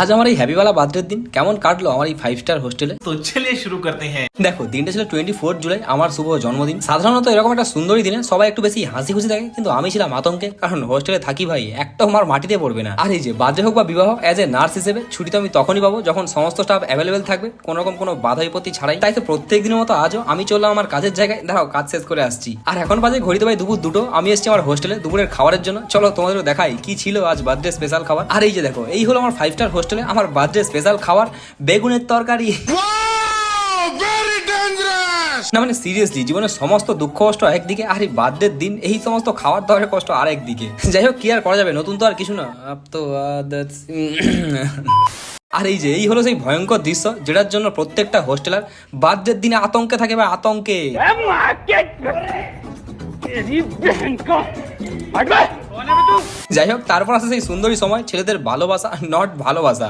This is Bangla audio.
আজ আমার এই হ্যাপি वाला বার্থডের দিন কেমন কাটলো আমার এই 5 স্টার হোস্টেলে। তো চলিয়ে শুরু করতে হ্যাঁ। দেখো দিনটা ছিল 24 জুলাই, আমার শুভ জন্মদিন। সাধারণত এরকম একটা সুন্দরী দিনে সবাই একটু বেশি হাসি খুশি থাকে, কিন্তু আমি ছিলাম আতঙ্কে, কারণ হোস্টেলে থাকি ভাই একটাও আমার মাটিতে পড়বে না। আর এই যে বার্থডে হোক বা বিবাহ, এজ এ নার্স হিসেবে ছুটি তো আমি তখনই পাবো যখন সমস্ত স্টাফ অ্যাভেলেবেল থাকবে, কোনো রকম কোনো বাধা বিপত্তি ছাড়াই। তাই তো প্রত্যেক দিনের মতো আজও আমি চললাম আমার কাজের জায়গায়। দাঁড়াও কাজ শেষ করে আসছি। আর এখন বাজে ঘড়িতে ভাই দুপুর 2টো। আমি এসেছি আমার হোস্টেলে দুপুরের খাবারের জন্য। চলো তোমাদেরও দেখাই কি ছিল আজ বার্থডে স্পেশাল খাবার। আর এই যে দেখো, এই হলো আমার 5 স্টার হোস্টেলে আমার বার্থডে স্পেশাল খাবার, বেগুনের তরকারি। না মানে সিরিয়াসলি, জীবনের সমস্ত দুঃখ কষ্ট একদিকে, আর এই বার্থডের দিন এই সমস্ত খাবার দাবারের কষ্ট আর একদিকে। যাই হোক, কি আর করা যাবে, নতুন তো আর কিছু না। তো আর এই যে এই হলো সেই ভয়ঙ্কর দৃশ্য যেটার জন্য প্রত্যেকটা হোস্টেলার বার্থডের দিনে আতঙ্কে থাকে বা আতঙ্কে। যাই হোক, তারপর আসে সেই সুন্দরী সময়, ছেলেদের ভালোবাসা নট ভালোবাসা।